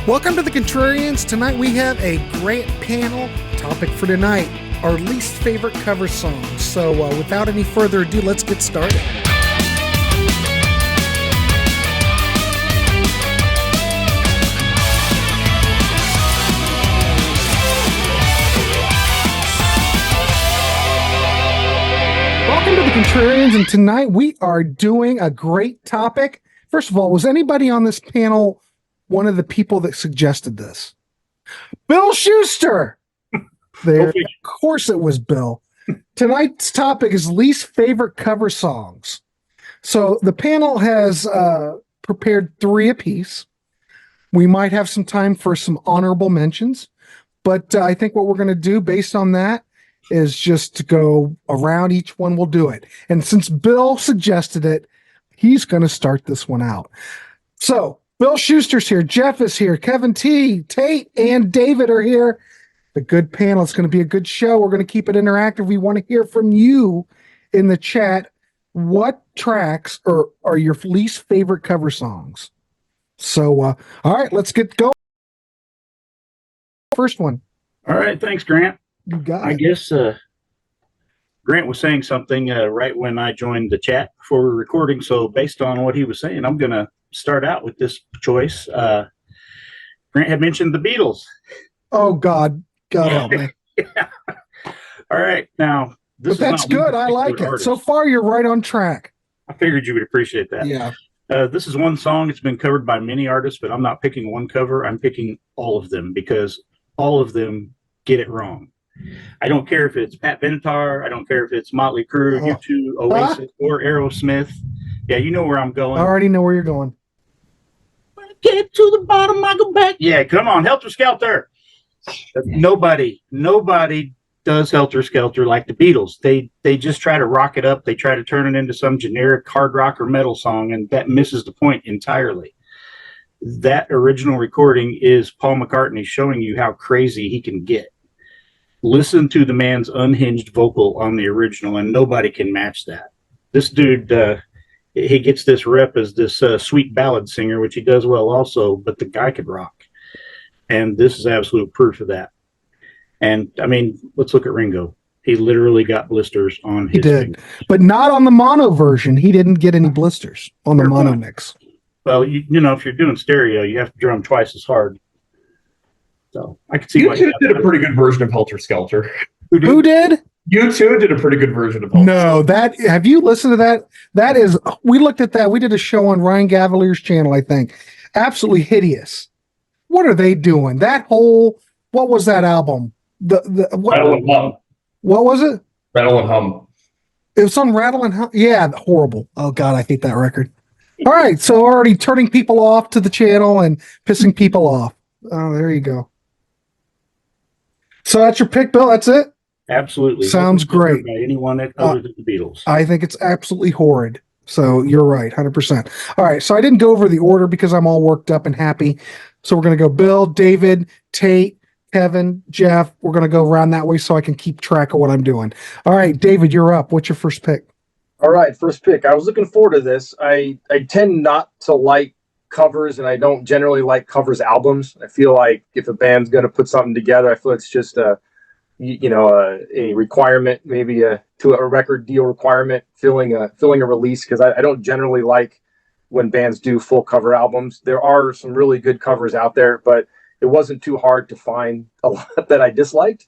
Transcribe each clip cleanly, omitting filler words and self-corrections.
Welcome to the Contrarians. Tonight we have a great panel topic for tonight, our least favorite cover songs. So without any further ado, let's get started. Welcome to the Contrarians, and tonight we are doing a great topic. First of all, was anybody on this panel one of the people that suggested this? Bill Schuster! There, of course it was Bill. Tonight's topic is least favorite cover songs. So the panel has prepared 3 apiece. We might have some time for some honorable mentions, but I think what we're going to do based on that is just to go around. Each one will do it. And since Bill suggested it, he's going to start this one out. So Bill Schuster's here, Jeff is here, Kevin T, Tate, and David are here. The good panel. It's going to be a good show. We're going to keep it interactive. We want to hear from you in the chat. What tracks are your least favorite cover songs? So, all right, let's get going. First one. All right, thanks, Grant. You got it. I guess Grant was saying something right when I joined the chat before we were recording. So based on what he was saying, I'm going to start out with this choice. Grant had mentioned the Beatles. Oh, God help me. Yeah. All right. Now, but that's good. I like it. So far, you're right on track. I figured you would appreciate that. Yeah. This is one song. It's been covered by many artists, but I'm not picking one cover. I'm picking all of them because all of them get it wrong. I don't care if it's Pat Benatar. I don't care if it's Motley Crue, U2, Oasis, or Aerosmith. Yeah, you know where I'm going. I already know where you're going. When I get to the bottom, I go back. Yeah, come on, Helter Skelter. Nobody does Helter Skelter like the Beatles. They just try to rock it up. They try to turn it into some generic hard rock or metal song, and that misses the point entirely. That original recording is Paul McCartney showing you how crazy he can get. Listen to the man's unhinged vocal on the original, and nobody can match that. This dude, he gets this rep as this sweet ballad singer, which he does well also, but the guy could rock. And this is absolute proof of that. And, I mean, let's look at Ringo. He literally got blisters on his finger. But not on the mono version. He didn't get any blisters on the mono mix. Well, you know, if you're doing stereo, you have to drum twice as hard. So I could see U2 did a pretty good version of Helter Skelter. Who did? U2 did a pretty good version of Helter Skelter. No, have you listened to that? That is, we looked at that. We did a show on Ryan Gavalier's channel, I think. Absolutely hideous. What are they doing? That whole, what was that album? Rattle and Hum. What was it? Rattle and Hum. It was on Rattle and Hum. Yeah, horrible. Oh God, I hate that record. All right, so already turning people off to the channel and pissing people off. Oh, there you go. So that's your pick, Bill? That's it? Absolutely. Sounds great. By anyone other than the Beatles. I think it's absolutely horrid. So you're right, 100%. All right, so I didn't go over the order because I'm all worked up and happy. So we're going to go Bill, David, Tate, Kevin, Jeff. We're going to go around that way so I can keep track of what I'm doing. All right, David, you're up. What's your first pick? All right, first pick. I was looking forward to this. I tend not to like covers, and I don't generally like covers albums. I feel like if a band's going to put something together, I feel it's just a requirement, maybe to a record deal requirement, filling a release, because I don't generally like when bands do full cover albums. There are some really good covers out there, but it wasn't too hard to find a lot that I disliked.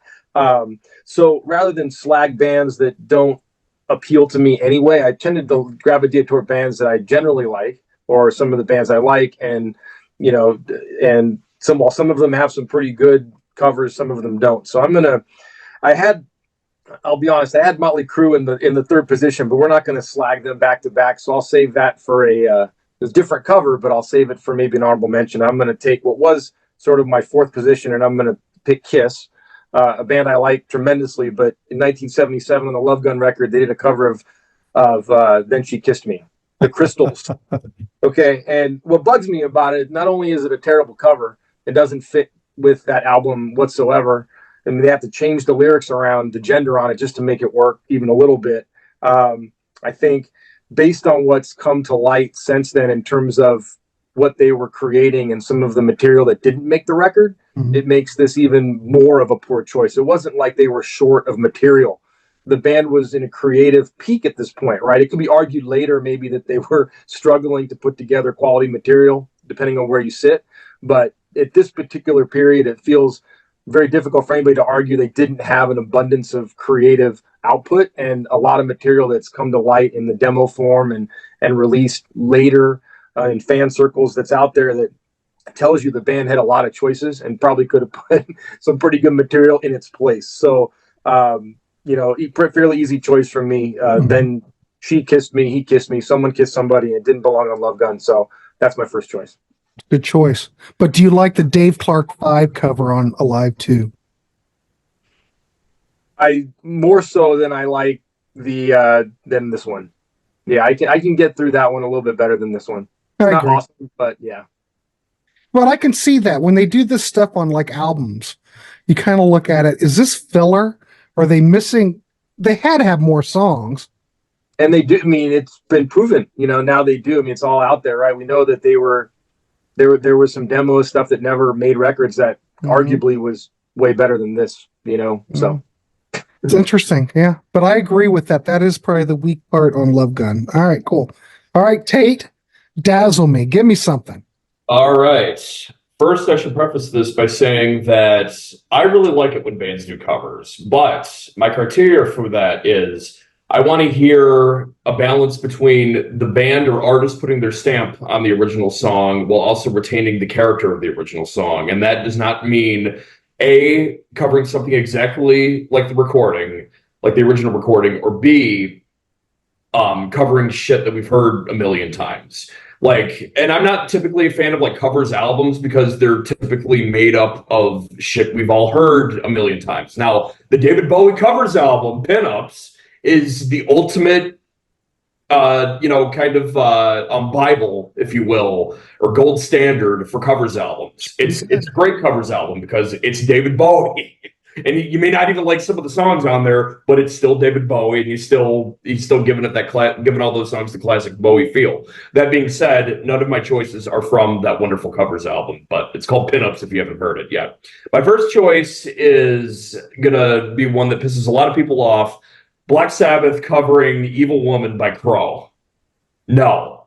So rather than slag bands that don't appeal to me anyway, I tended to gravitate toward bands that I generally like, or some of the bands I like, and some of them have some pretty good covers, some of them don't. So I'll be honest, I had Motley Crue in the third position, but we're not going to slag them back to back. So I'll save that for a different cover, but I'll save it for maybe an honorable mention. I'm going to take what was sort of my fourth position, and I'm going to pick Kiss, a band I like tremendously. But in 1977 on the Love Gun record, they did a cover of Then She Kissed Me, the Crystals. Okay, and what bugs me about it, not only is it a terrible cover, it doesn't fit with that album whatsoever. I mean, they have to change the lyrics around, the gender on it, just to make it work even a little bit. I think based on what's come to light since then in terms of what they were creating and some of the material that didn't make the record, it makes this even more of a poor choice. It wasn't like they were short of material. The band was in a creative peak at this point, right? It could be argued later maybe that they were struggling to put together quality material, depending on where you sit. But at this particular period, it feels very difficult for anybody to argue they didn't have an abundance of creative output and a lot of material that's come to light in the demo form and released later in fan circles that's out there that tells you the band had a lot of choices and probably could have put some pretty good material in its place. So, fairly easy choice for me. Then She Kissed Me, He Kissed Me, Someone Kissed Somebody, and it didn't belong on Love Gun. So that's my first choice. Good choice. But do you like the Dave Clark 5 cover on Alive 2? I more so than I like than this one. Yeah, I can get through that one a little bit better than this one. I Not agree. awesome, but yeah. Well, I can see that when they do this stuff on like albums, you kind of look at it. Is this filler? Are they missing? They had to have more songs. And they do. I mean, it's been proven. Now they do. I mean, it's all out there, right? We know that there was some demo stuff that never made records that arguably was way better than this. So it's interesting, yeah. But I agree with that. That is probably the weak part on Love Gun. All right, cool. All right, Tate, dazzle me. Give me something. All right. First, I should preface this by saying that I really like it when bands do covers, but my criteria for that is I want to hear a balance between the band or artist putting their stamp on the original song while also retaining the character of the original song. And that does not mean A, covering something exactly like the recording, like the original recording, or B, covering shit that we've heard a million times. And I'm not typically a fan of covers albums because they're typically made up of shit we've all heard a million times. Now, the David Bowie covers album, Pinups, is the ultimate, Bible, if you will, or gold standard for covers albums. It's a great covers album because it's David Bowie. And you may not even like some of the songs on there, but it's still David Bowie, and he's still giving it giving all those songs the classic Bowie feel. That being said, none of my choices are from that wonderful covers album, but it's called Pinups if you haven't heard it yet. My first choice is gonna be one that pisses a lot of people off: Black Sabbath covering "Evil Woman" by Crow. No,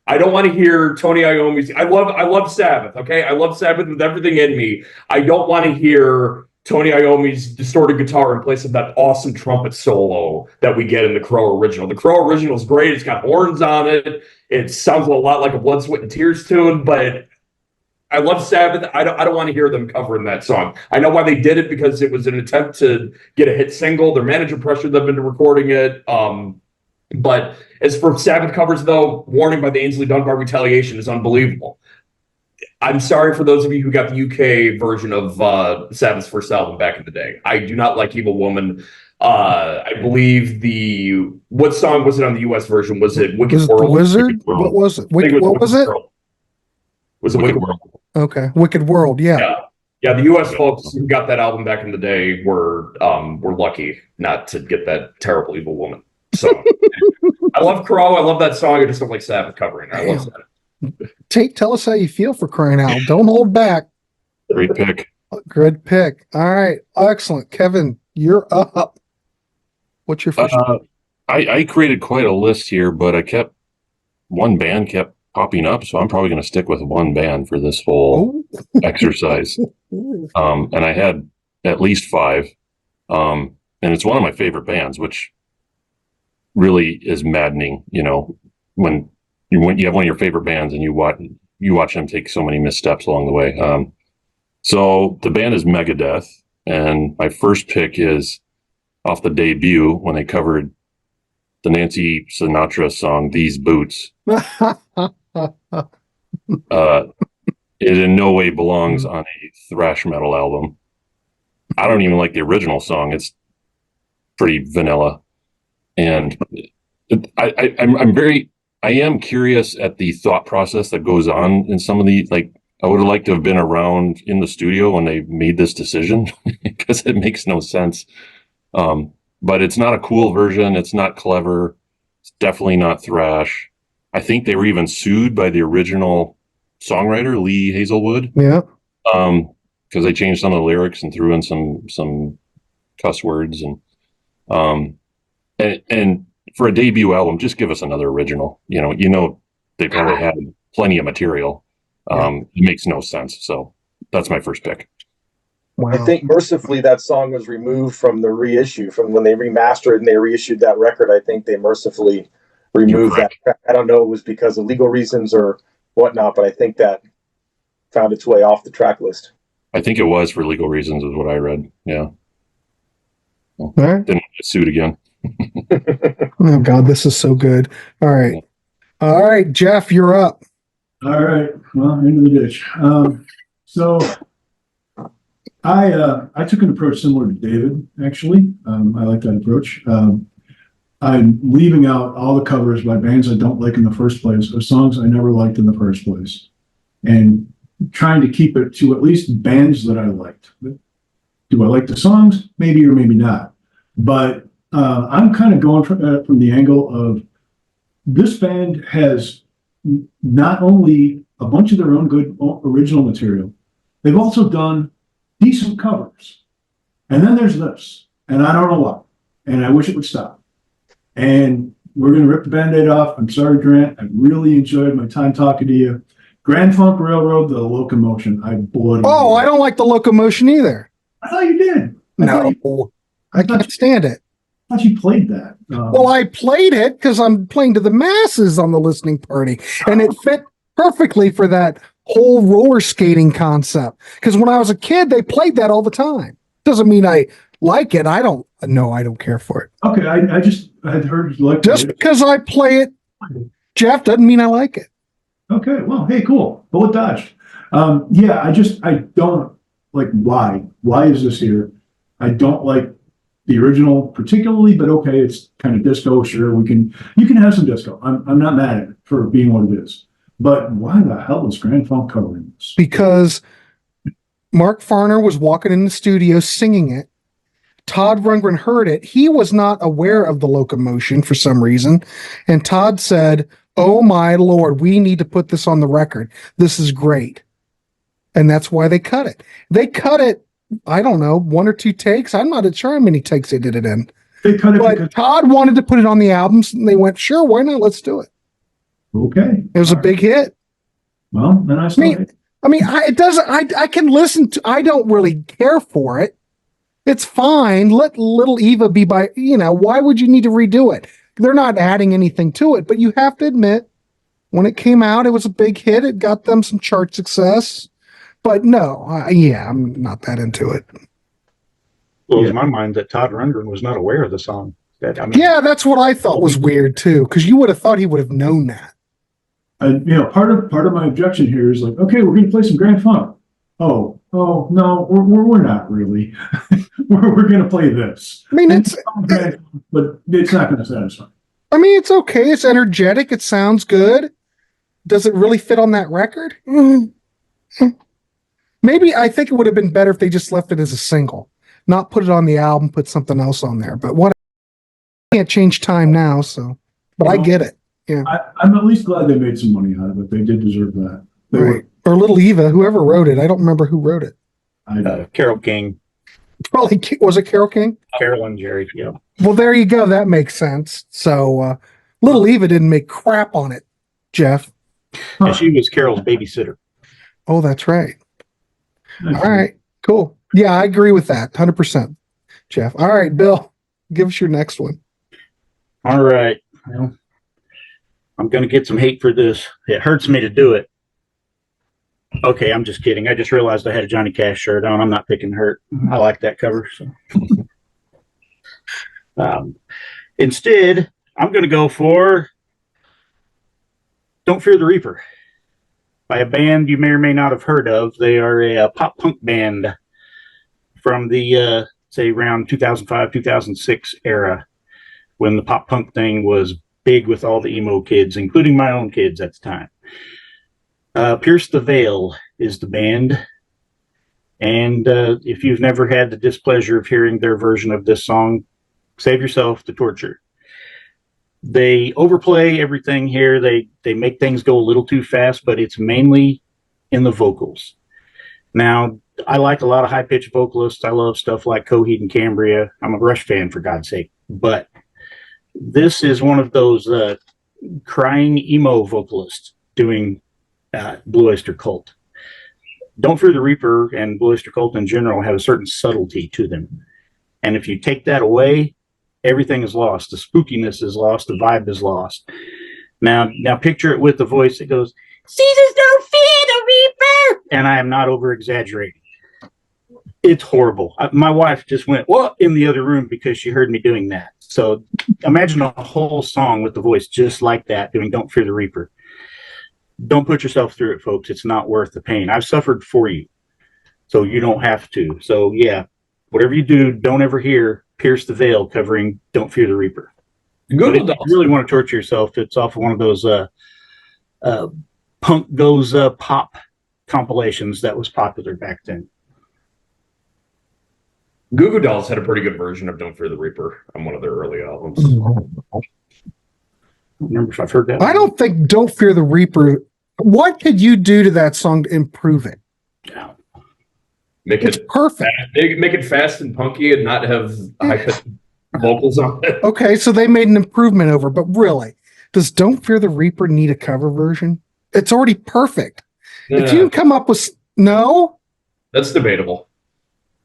I don't want to hear Tony Iommi's. I love Sabbath. Okay, I love Sabbath with everything in me. I don't want to hear Tony Iommi's distorted guitar in place of that awesome trumpet solo that we get in the Crow original. The Crow original is great. It's got horns on it. It sounds a lot like a Blood, Sweat, and Tears tune, but I love Sabbath. I don't want to hear them covering that song. I know why they did it, because it was an attempt to get a hit single. Their manager pressured them into recording it. But as for Sabbath covers, though, Warning by the Ainsley Dunbar Retaliation is unbelievable. I'm sorry for those of you who got the UK version of Sabbath's first album back in the day. I do not like Evil Woman. I believe what song was it on the US version? Was it Wicked World? The Wizard? What was it? What was it? Was it Wicked World? Okay, Wicked World. Yeah. Yeah. The US folks who got that album back in the day were lucky not to get that terrible Evil Woman. So I love Crow. I love that song. I just don't like Sabbath covering. I love Sabbath. Tate, tell us how you feel for crying out. Don't hold back. Great pick. Good pick. All right. Excellent. Kevin, you're up. What's your first? I created quite a list here, but one band kept popping up, so I'm probably going to stick with one band for this whole exercise. And I had at least 5. And it's one of my favorite bands, which really is maddening, when you have one of your favorite bands and you watch them take so many missteps along the way. So the band is Megadeth, and my first pick is off the debut when they covered the Nancy Sinatra song "These Boots." It in no way belongs on a thrash metal album. I don't even like the original song. It's pretty vanilla, and I am curious at the thought process that goes on in some of the, I would have liked to have been around in the studio when they made this decision because it makes no sense. But it's not a cool version. It's not clever. It's definitely not thrash. I think they were even sued by the original songwriter, Lee Hazelwood. Yeah. Because they changed some of the lyrics and threw in some cuss words and for a debut album, just give us another original. They probably had plenty of material. It makes no sense. So that's my first pick. Wow. I think mercifully that song was removed from the reissue, from when they remastered and they reissued that record. I think they mercifully removed that. I don't know if it was because of legal reasons or whatnot, but I think that found its way off the track list. I think it was for legal reasons, is what I read. Yeah. All right. Didn't get sued again. Oh God, this is so good. All right. All right, Jeff, you're up. All right. Well, into the ditch. So I took an approach similar to David, actually. I like that approach. I'm leaving out all the covers by bands I don't like in the first place, or songs I never liked in the first place, and trying to keep it to at least bands that I liked. Do I like the songs? Maybe or maybe not. But I'm kind of going from the angle of this band has not only a bunch of their own good original material, they've also done decent covers. And then there's this, and I don't know why. And I wish it would stop. And we're going to rip the Band-Aid off. I'm sorry, Grant. I really enjoyed my time talking to you. Grand Funk Railroad, the Locomotion. I don't like the Locomotion either. I thought you did. I can't stand it. I thought you played that. Well, I played it because I'm playing to the masses on the listening party, and it fit perfectly for that whole roller skating concept. Because when I was a kid, they played that all the time. Doesn't mean I like it. I don't care for it. Okay, I had heard you like just because I play it, Jeff, doesn't mean I like it. Okay, well, hey, cool. Bullet dodged. I don't like why. Why is this here? I don't like the original particularly, but okay, it's kind of disco. Sure, you can have some disco. I'm not mad at it for being what it is. But why the hell is Grand Funk covering this? Because Mark Farner was walking in the studio singing it. Todd Rundgren heard it. He was not aware of the Locomotion for some reason. And Todd said, "Oh my Lord, we need to put this on the record. This is great." And that's why they cut it. They cut it, I don't know, 1 or 2 takes. I'm not sure how many takes they did it in. They cut it but Todd wanted to put it on the albums, and they went, "Sure, why not? Let's do it." Okay. It was a big hit. Well, then I can listen to, I don't really care for it. It's fine. Let Little Eva be why would you need to redo it? They're not adding anything to it, but you have to admit, when it came out, it was a big hit. It got them some chart success. But no, I'm not that into it. Blows my mind that Todd Rundgren was not aware of the song. That's what I thought was weird too, because you would have thought he would have known that. Part of my objection here is like, okay, we're going to play some Grand Funk. Oh no, we're not really. we're going to play this. I mean, but it's not going to satisfy. I mean, it's okay. It's energetic. It sounds good. Does it really fit on that record? Maybe I think it would have been better if they just left it as a single, not put it on the album, put something else on there. But what? I can't change time now, so. But I get it. Yeah, I'm at least glad they made some money out of it. They did deserve that. Right. Or Little Eva, whoever wrote it. I don't remember who wrote it. Carole King. Probably was it Carole King? Carolyn Jerry. Yeah. Well, there you go. That makes sense. So Little Eva didn't make crap on it, Jeff. And she was Carol's babysitter. Oh, that's right. All right, cool. Yeah, I agree with that 100%, Jeff. All right, Bill, give us your next one. All right. Well, I'm going to get some hate for this. It hurts me to do it. Okay, I'm just kidding. I just realized I had a Johnny Cash shirt on. I'm not picking Hurt. I like that cover. So, instead, I'm going to go for Don't Fear the Reaper by a band you may or may not have heard of. They are a pop punk band from the, say, around 2005, 2006 era, when the pop punk thing was big with all the emo kids, including my own kids at the time. Pierce the Veil is the band. And if you've never had the displeasure of hearing their version of this song, save yourself the torture. They overplay everything here. They make things go a little too fast, but it's mainly in the vocals. Now, I like a lot of high-pitched vocalists. I love stuff like Coheed and Cambria. I'm a Rush fan, for God's sake. But this is one of those crying emo vocalists doing Blue Oyster Cult. Don't Fear the Reaper and Blue Oyster Cult in general have a certain subtlety to them. And if you take that away, everything is lost. The spookiness is lost. The vibe is lost. Now picture it with the voice that goes, "Caesars don't fear the Reaper," and I am not over exaggerating. It's horrible. My wife just went, "What?" in the other room because she heard me doing that. So imagine a whole song with the voice just like that, doing "Don't Fear the Reaper." Don't put yourself through it, folks. It's not worth the pain. I've suffered for you, so you don't have to. So yeah, whatever you do, don't ever hear "Pierce the Veil" covering "Don't Fear the Reaper." But if you really want to torture yourself, it's off of one of those punk goes pop compilations that was popular back then. Goo Goo Dolls had a pretty good version of "Don't Fear the Reaper" on one of their early albums. I don't remember if I've heard that. I don't think "Don't Fear the Reaper." What could you do to that song to improve it? Make It's it perfect. make it fast and punky and not have high-pitched vocals on it. Okay, so they made an improvement over, but really, does "Don't Fear the Reaper" need a cover version? It's already perfect. If you come up with no, That's debatable.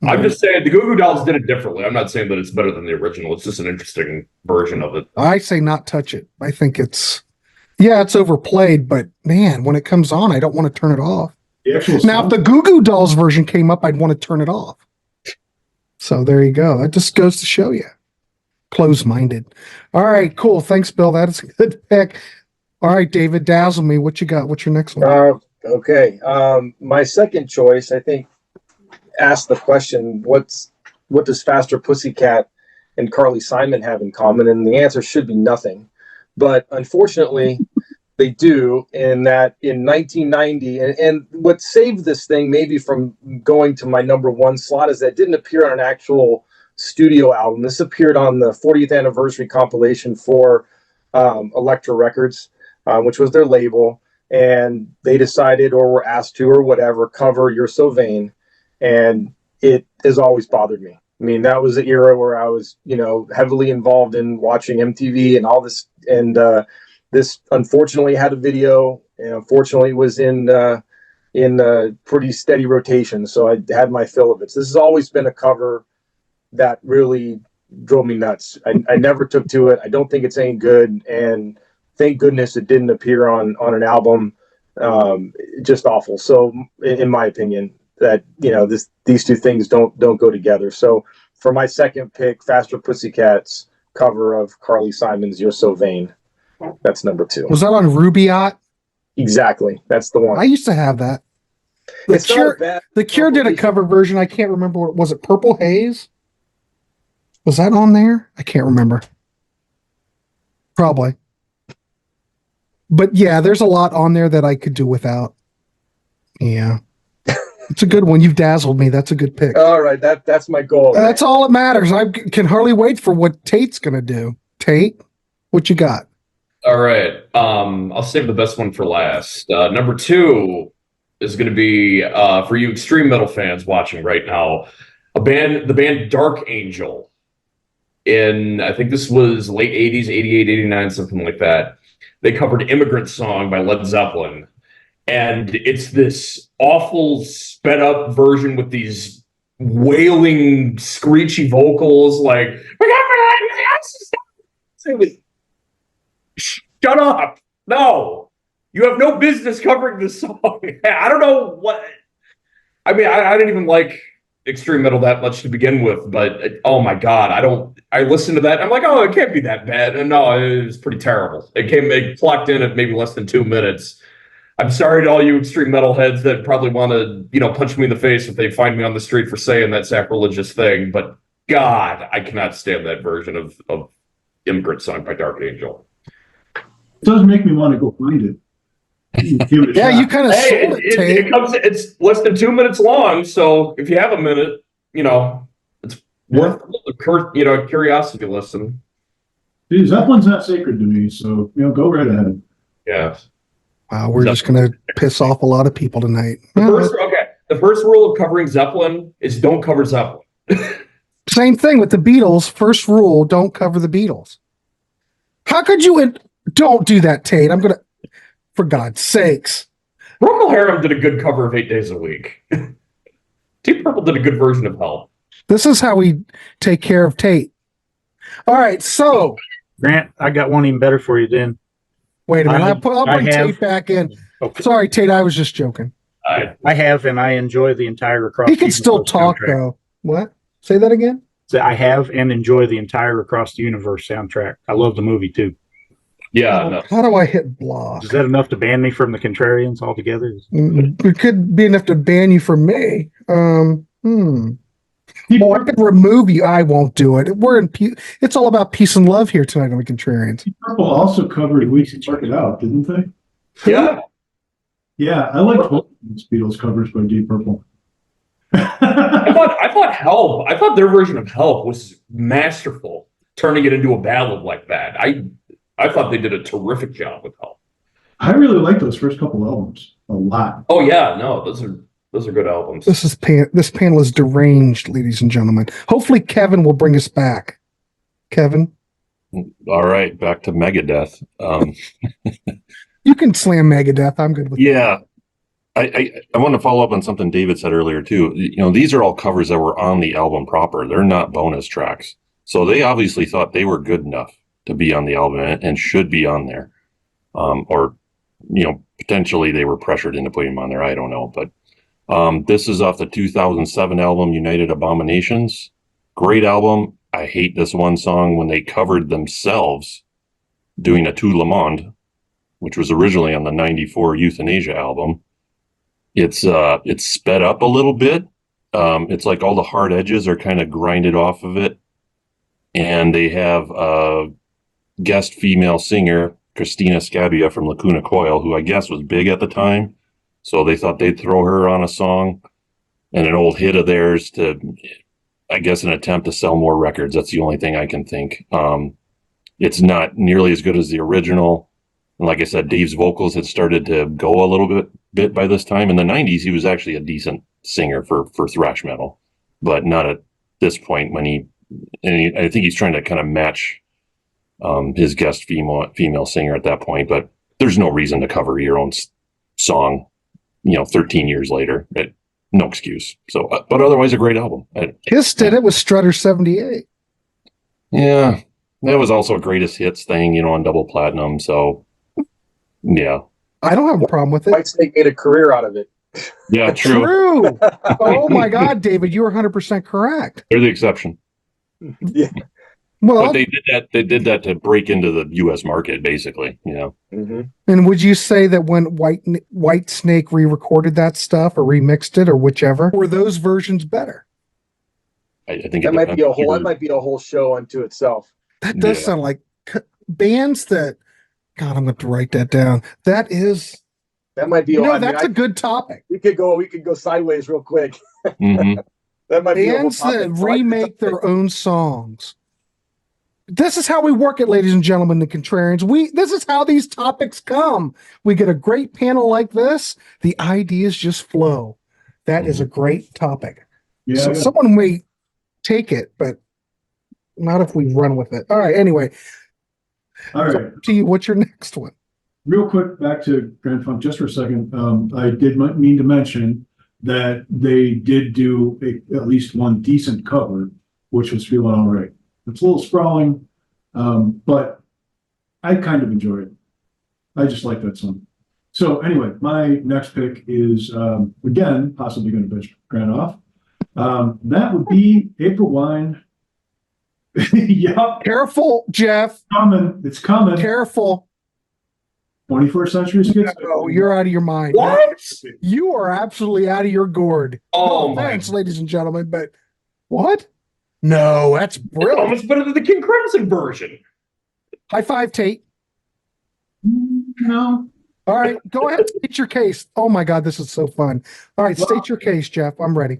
I'm just saying the Goo Goo Dolls did it differently. I'm not saying that it's better than the original. It's just an interesting version of it. I say not touch it. I think it's overplayed, but man, when it comes on, I don't want to turn it off. The actual Now, song- if the Goo Goo Dolls version came up, I'd want to turn it off. So there you go. That just goes to show you. Close-minded. All right, cool. Thanks, Bill. That is a good pick. All right, David, dazzle me. What you got? What's your next one? Okay. My second choice, I think, asked the question, what does Faster Pussycat and Carly Simon have in common? And the answer should be nothing. But unfortunately, they do, in that in 1990, and what saved this thing maybe from going to my number one slot is that it didn't appear on an actual studio album. This appeared on the 40th anniversary compilation for Elektra Records, which was their label. And they decided, or were asked to, or whatever, cover "You're So Vain." And it has always bothered me. I mean, that was the era where I was, heavily involved in watching MTV and all this. And this unfortunately had a video, and unfortunately was in pretty steady rotation. So I had my fill of it. So this has always been a cover that really drove me nuts. I never took to it. I don't think it's any good. And thank goodness it didn't appear on an album. Just awful. So in my opinion, that these two things don't go together. So for my second pick, Faster Pussycats cover of Carly Simon's "You're So Vain." That's number two. Was that on Rubaiyat? Exactly. That's the one. I used to have that. The It's not Cure, a bad the Cure did a cover version. I can't remember what was it. Purple Haze? Was that on there? I can't remember. Probably. But yeah, there's a lot on there that I could do without. Yeah. It's a good one. You've dazzled me. That's a good pick. All right, that's my goal. That's all that matters. I can hardly wait for what Tate's going to do. Tate, what you got? All right. I'll save the best one for last. Number two is going to be for you extreme metal fans watching right now. The band Dark Angel. I think this was late 80s, 88, 89, something like that. They covered "Immigrant Song" by Led Zeppelin. And it's this awful sped up version with these wailing, screechy vocals like, shut up. No, you have no business covering this song. I don't know what, I mean, I didn't even like extreme metal that much to begin with, but oh my God, I listened to that. I'm like, oh, it can't be that bad. And no, it was pretty terrible. It clocked in at maybe less than 2 minutes. I'm sorry to all you extreme metal heads that probably want to, punch me in the face if they find me on the street for saying that sacrilegious thing. But God, I cannot stand that version of "Immigrant Song" by Dark Angel. It does make me want to go find it. Give it a Yeah, shot. you kind of sold it, Tate. It's less than 2 minutes long, so if you have a minute, it's worth a curiosity listen. See, Zeppelin's not sacred to me, so go right ahead. Yeah. Wow, we're just going to piss off a lot of people tonight. The first rule of covering Zeppelin is don't cover Zeppelin. Same thing with the Beatles. First rule, don't cover the Beatles. How could you... Don't do that, Tate. I'm going to... For God's sakes. Bernd Wilhelm did a good cover of 8 Days a Week. Deep Purple did a good version of Help. This is how we take care of Tate. All right, so... Grant, I got one even better for you then. Wait a minute. I'll bring Tate back in. Okay. Sorry, Tate. I was just joking. I have, and I enjoy the entire Across He the can Universe still talk, soundtrack. though. What? Say that again? So I have and enjoy the entire Across the Universe soundtrack. I love the movie too. Yeah, no. How do I hit block? Is that enough to ban me from the Contrarians altogether? It could be enough to ban you from me. Well, I could remove you. I won't do it. It's all about peace and love here tonight on the Contrarians. Deep Purple also covered We Can Work It Out, didn't they? Yeah. Yeah, I like both these Beatles covers by Deep Purple. I thought their version of Help was masterful, turning it into a ballad like that. I thought they did a terrific job with Help. I really like those first couple albums a lot. Oh yeah, no, those are good albums. This panel is deranged, ladies and gentlemen. Hopefully Kevin will bring us back. Kevin? All right, back to Megadeth. You can slam Megadeth. I'm good with that. Yeah. I want to follow up on something David said earlier too. These are all covers that were on the album proper. They're not bonus tracks. So they obviously thought they were good enough to be on the album and should be on there. Or potentially they were pressured into putting them on there. I don't know. But this is off the 2007 album, United Abominations. Great album. I hate this one song when they covered themselves doing a Tout Le Monde, which was originally on the 94 Euthanasia album. It's sped up a little bit. It's like all the hard edges are kind of grinded off of it. And they have a guest female singer, Christina Scabbia from Lacuna Coil, who I guess was big at the time. So they thought they'd throw her on a song and an old hit of theirs to, I guess, an attempt to sell more records. That's the only thing I can think. It's not nearly as good as the original. And like I said, Dave's vocals had started to go a little bit by this time. In the 90s, he was actually a decent singer for thrash metal, but not at this point I think he's trying to kind of match his guest female singer at that point, but there's no reason to cover your own song, 13 years later. No excuse. So, but otherwise a great album. Kiss did it with Strutter 78. Yeah. That was also a greatest hits thing, on double platinum. So, yeah. I don't have a problem with it. Whitesnake made a career out of it. Yeah, true. True. Oh my God, David, you were 100% correct. They're the exception. Yeah. Well, But they did that to break into the U.S. market, basically. Mm-hmm. and would you say that when Whitesnake re-recorded that stuff or remixed it or whichever, were those versions better? I think That might be a whole show unto itself. That does sound like bands that. God, I'm going to write that down. That might be. That's a good topic. We could go sideways real quick. Mm-hmm. That might Bands be a whole that topic. remake their own songs. This is how we work it, ladies and gentlemen, the Contrarians. This is how these topics come. We get a great panel like this. The ideas just flow. That is a great topic. Yeah, So someone may take it, but not if we run with it. All right. Anyway, all right. to you, what's your next one? Real quick, back to Grand Funk just for a second. I did mean to mention that they did do at least one decent cover, which was Feeling All Right. It's a little sprawling, but I kind of enjoy it. I just like that song. So anyway, my next pick is, again, possibly going to bitch Grant off. That would be April Wine. Yup. Careful, Jeff. It's coming. Careful. 21st century skits. No, you're out of your mind. What? You are absolutely out of your gourd. Oh No my! offense, ladies and gentlemen, but what? No, that's It's brilliant. almost better than the King Crimson version. High five, Tate. No. All right, go ahead. State your case. Oh my God, this is so fun. All right, state your case, Jeff. I'm ready.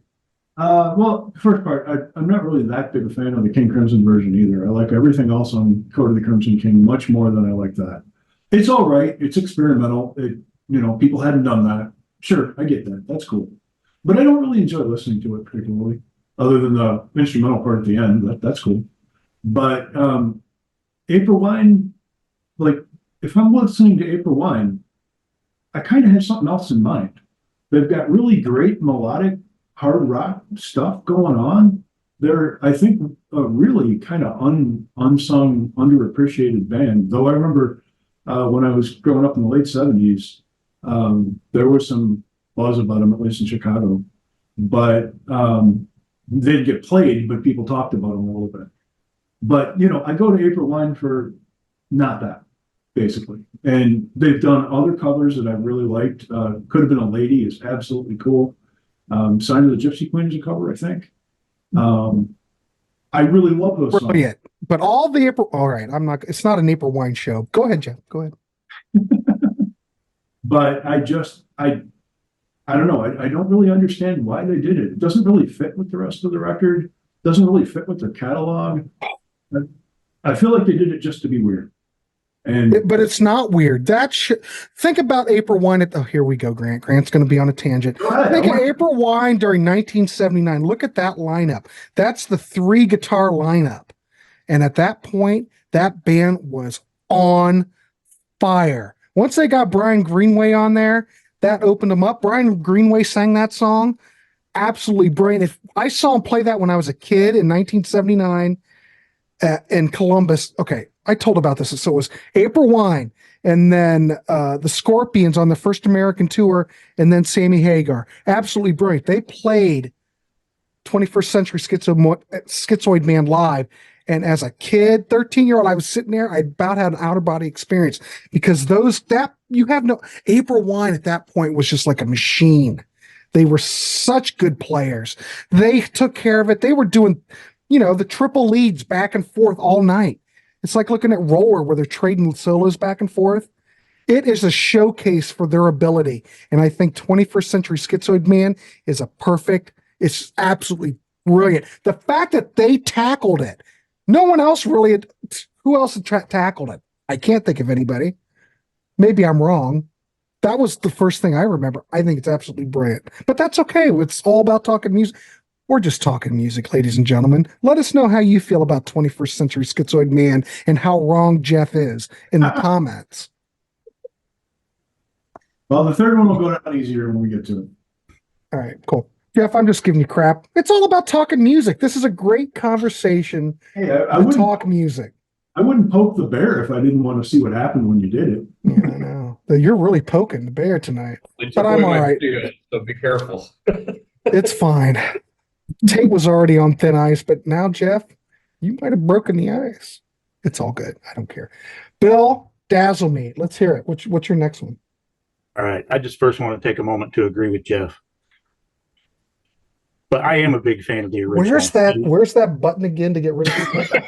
Well, first part, I'm not really that big a fan of the King Crimson version either. I like everything else on Code of the Crimson King much more than I like that. It's all right. It's experimental. people hadn't done that. Sure, I get that. That's cool. But I don't really enjoy listening to it particularly, other than the instrumental part at the end. That's cool. But April Wine, like, if I'm listening to April Wine, I kind of have something else in mind. They've got really great melodic hard rock stuff going on. They're, I think, a really kind of unsung, underappreciated band. Though I remember when I was growing up in the late 70s, there was some buzz about them, at least in Chicago. But they'd get played, but people talked about them a little bit. But, I go to April Wine for not that, basically. And they've done other covers that I really liked. Could Have Been a Lady is absolutely cool. Sign of the Gypsy Queen is a cover, I think. I really love those songs. Brilliant. But all right, it's not an April Wine show. Go ahead, Jeff. Go ahead. But I don't know. I don't really understand why they did it. It doesn't really fit with the rest of the record. It doesn't really fit with their catalog. I feel like they did it just to be weird. But it's not weird. Think about April Wine here we go, Grant. Grant's going to be on a tangent. Think of April Wine during 1979. Look at that lineup. That's the 3 guitar lineup. And at that point, that band was on fire. Once they got Brian Greenway on there, that opened them up. Brian Greenway sang that song. Absolutely brilliant. If I saw him play that when I was a kid in 1979 in Columbus. Okay, I told about this. So it was April Wine, and then the Scorpions on the first American tour, and then Sammy Hagar. Absolutely brilliant. They played 21st Century Schizoid Man live. And as a kid, 13-year-old, I was sitting there, I about had an out-of-body experience because April Wine at that point was just like a machine. They were such good players. They took care of it. They were doing, the triple leads back and forth all night. It's like looking at Roller where they're trading solos back and forth. It is a showcase for their ability. And I think 21st Century Schizoid Man is it's absolutely brilliant. The fact that they tackled it, no one else really who else had tackled it? I can't think of anybody. Maybe I'm wrong. That was the first thing I remember. I think it's absolutely brilliant. But that's okay. It's all about talking music. We're just talking music, ladies and gentlemen. Let us know how you feel about 21st Century Schizoid Man and how wrong Jeff is in the comments. Well, the third one will go down easier when we get to it. All right, cool. Jeff, I'm just giving you crap. It's all about talking music. This is a great conversation to talk music. I wouldn't poke the bear if I didn't want to see what happened when you did it. Yeah, I know. You're really poking the bear tonight. But I'm all right. So be careful. It's fine. Tate was already on thin ice, but now, Jeff, you might have broken the ice. It's all good. I don't care. Bill, dazzle me. Let's hear it. What's your next one? All right. I just first want to take a moment to agree with Jeff. But I am a big fan of the original. Where's that button again to get rid of it?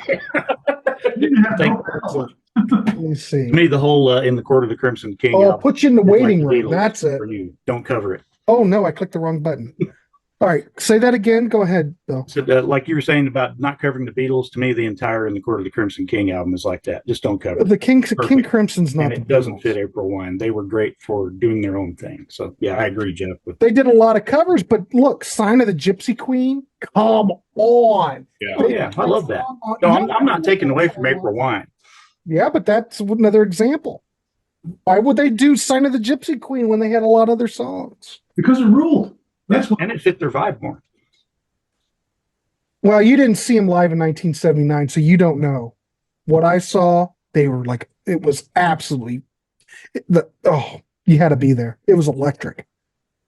Let me see. To me, the whole In the Court of the Crimson King. Oh, put you in the waiting room. That's it. For you. Don't cover it. Oh, no, I clicked the wrong button. All right, say that again. Go ahead, Bill. So, like you were saying about not covering the Beatles, to me, the entire In the Court of the Crimson King album is like that. Just don't cover it. The King Crimson's not. And it doesn't fit April Wine. They were great for doing their own thing. So, yeah, I agree, Jeff. They did a lot of covers, but look, Sign of the Gypsy Queen. Come on. Yeah, I love that. No, I'm not taking away from April Wine. Yeah, but that's another example. Why would they do Sign of the Gypsy Queen when they had a lot of other songs? Because it ruled. And it fit their vibe more. Well, you didn't see them live in 1979, so you don't know. What I saw, they were like, it was absolutely, you had to be there. It was electric.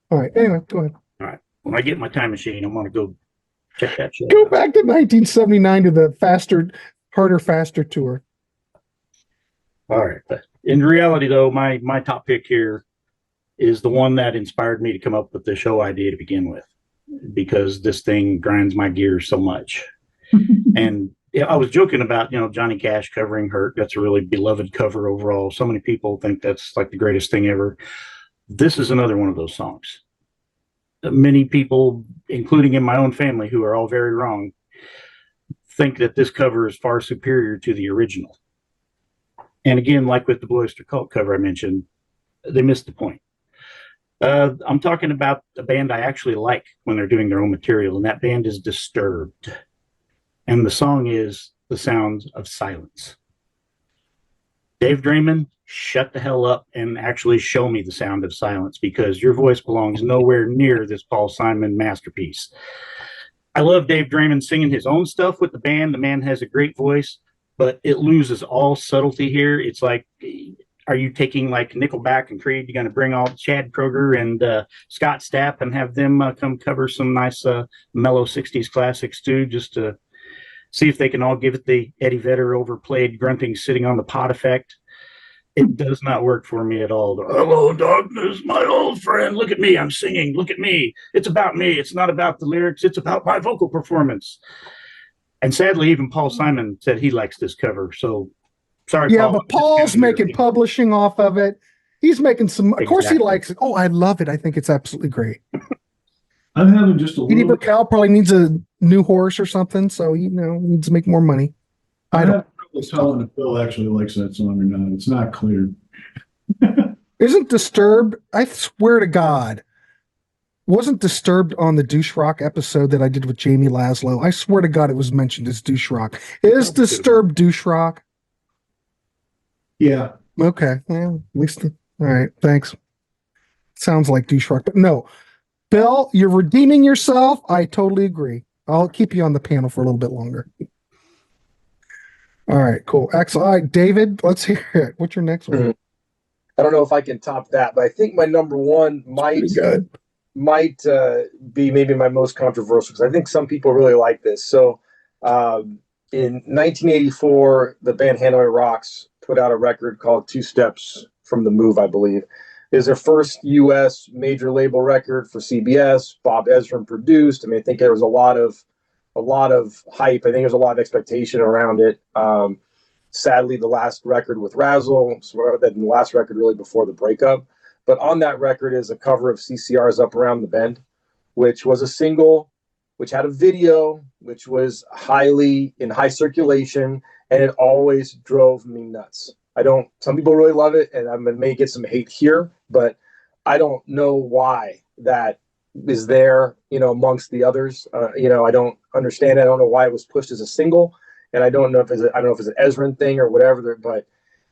All right, anyway, go ahead. All right. When I get my time machine, I'm going to go check that shit. Go back to 1979 to the Harder, Faster tour. All right. In reality, though, my top pick here is the one that inspired me to come up with the show idea to begin with, because this thing grinds my gears so much. And I was joking about, Johnny Cash covering Hurt. That's a really beloved cover overall. So many people think that's like the greatest thing ever. This is another one of those songs. Many people, including in my own family, who are all very wrong, think that this cover is far superior to the original. And again, like with the Blue Oyster Cult cover I mentioned, they missed the point. I'm talking about a band I actually like when they're doing their own material, and that band is Disturbed. And the song is The Sounds of Silence. Dave Draymond, shut the hell up and actually show me the sound of silence, because your voice belongs nowhere near this Paul Simon masterpiece. I love Dave Draymond singing his own stuff with the band. The man has a great voice, but it loses all subtlety here. It's like, are you taking like Nickelback and Creed? You're going to bring all Chad Kroeger and Scott Stapp and have them come cover some nice mellow 60s classics too, just to see if they can all give it the Eddie Vedder overplayed grunting sitting on the pot effect. It does not work for me at all. Hello, darkness, my old friend. Look at me. I'm singing. Look at me. It's about me. It's not about the lyrics. It's about my vocal performance. And sadly, even Paul Simon said he likes this cover. So sorry, Yeah, Paul. but Paul's making publishing off of it. He's making some. Of course, he likes it. Oh, I love it. I think it's absolutely great. I'm having just a Edie little. Burkell probably needs a new horse or something, so needs to make more money. I have trouble telling if Bill actually likes that song or not. It's not clear. Isn't Disturbed? I swear to God, wasn't Disturbed on the Douche Rock episode that I did with Jamie Laszlo? I swear to God, it was mentioned as Douche Rock. Is Disturbed Douche Rock? Yeah. Okay. Well, at least. All right. Thanks. Sounds like Douche Rock, but no. Bill, you're redeeming yourself. I totally agree. I'll keep you on the panel for a little bit longer. All right, cool. Excellent. All right, David, let's hear it. What's your next one? I don't know if I can top that, but I think my number one might be maybe my most controversial, because I think some people really like this. So in 1984, the band Hanoi Rocks put out a record called Two Steps from the Move, I believe. It was their first U.S. major label record for CBS. Bob Ezrin produced. I mean, I think there was a lot of hype. I think there's a lot of expectation around it. Sadly, the last record with Razzle, the last record really before the breakup. But on that record is a cover of CCR's Up Around the Bend, which was a single, which had a video, which was in high circulation, and it always drove me nuts. Some people really love it, and I may get some hate here, but I don't know why that is there, amongst the others. I don't understand it. I don't know why it was pushed as a single, and I don't know if it's an Ezrin thing or whatever, but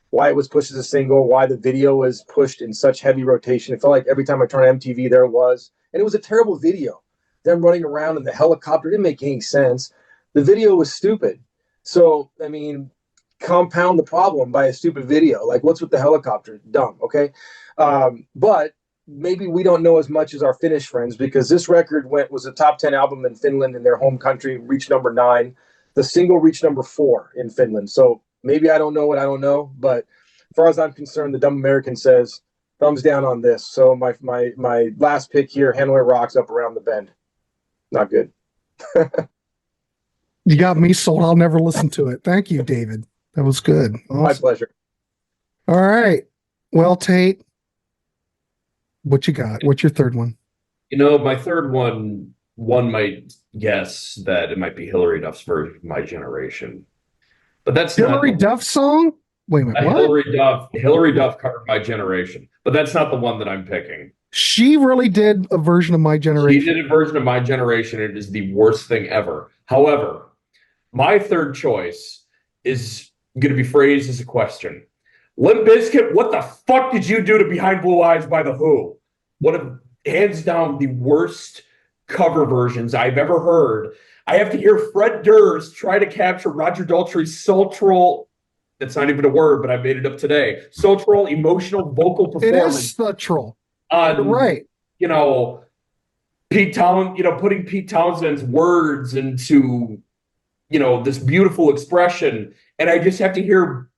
why it was pushed as a single, why the video was pushed in such heavy rotation. It felt like every time I turned on MTV, there it was. And it was a terrible video. Them running around in the helicopter didn't make any sense. The video was stupid. So, I mean, compound the problem by a stupid video. Like, what's with the helicopter? Dumb, okay? But maybe we don't know as much as our Finnish friends, because this record was a top 10 album in Finland, in their home country, reached number 9. The single reached number 4 in Finland. So maybe I don't know what I don't know, but as far as I'm concerned, the Dumb American says thumbs down on this. So my last pick here, Hanoi Rocks, Up Around the Bend. Not good. You got me sold. I'll never listen to it. Thank you, David. That was good. Awesome. My pleasure. All right. Well, Tate, what you got? What's your third one? My third one might guess that it might be Hillary Duff's version of My Generation. But that's Hillary Duff song? Wait a minute. What? Hillary Duff covered My Generation. But that's not the one that I'm picking. She really did a version of My Generation. She did a version of My Generation. It is the worst thing ever. However, my third choice is going to be phrased as a question. Limp Bizkit, what the fuck did you do to Behind Blue Eyes by The Who? One of, hands down, the worst cover versions I've ever heard. I have to hear Fred Durst try to capture Roger Daltrey's sultral, that's not even a word, but I made it up today, sultral emotional vocal performance. It is sultral. Right. Putting Pete Townshend's words into, this beautiful expression. And I just have to hear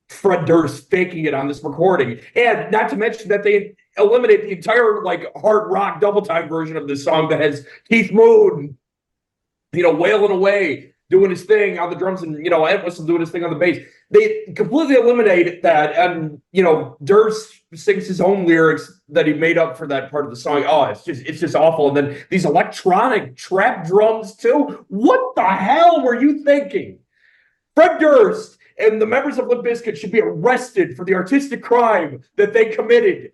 Fred Durst faking it on this recording. And not to mention that they eliminate the entire hard rock double time version of this song that has Keith Moon, wailing away, doing his thing on the drums, and Ed Whistle doing his thing on the bass. They completely eliminate that, and Durst sings his own lyrics that he made up for that part of the song. Oh, it's just awful. And then these electronic trap drums too. What the hell were you thinking? Fred Durst and the members of Limp Bizkit should be arrested for the artistic crime that they committed.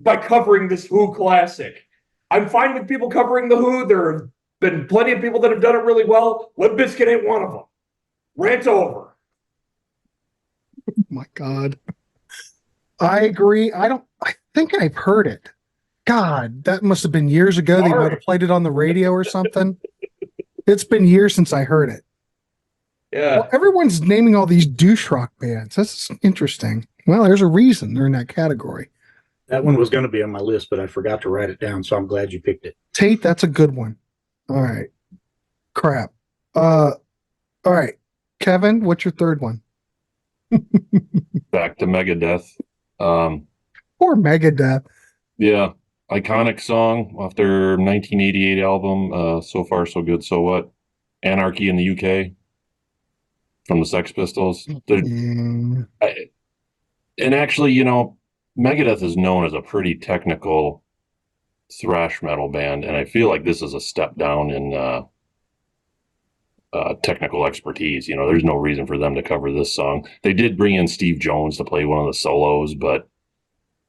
by covering this Who classic. I'm fine with people covering the Who. There have been plenty of people that have done it really well. Limp Bizkit ain't one of them. Rant over. Oh my God. I agree. I think I've heard it. God, that must have been years ago. They might have played it on the radio or something. It's been years since I heard it. Yeah. Well, everyone's naming all these douche rock bands. That's interesting. Well, there's a reason they're in that category. That one was going to be on my list, but I forgot to write it down, so I'm glad you picked it. Tate, that's a good one. All right. Crap. All right. Kevin, what's your third one? Back to Megadeth. Poor Megadeth. Yeah, iconic song off their 1988 album, So Far, So Good, So What? Anarchy in the UK from the Sex Pistols. Mm. And actually, you know, Megadeth is known as a pretty technical thrash metal band, and I feel like this is a step down in technical expertise. You know, there's no reason for them to cover this song. They did bring in Steve Jones to play one of the solos, but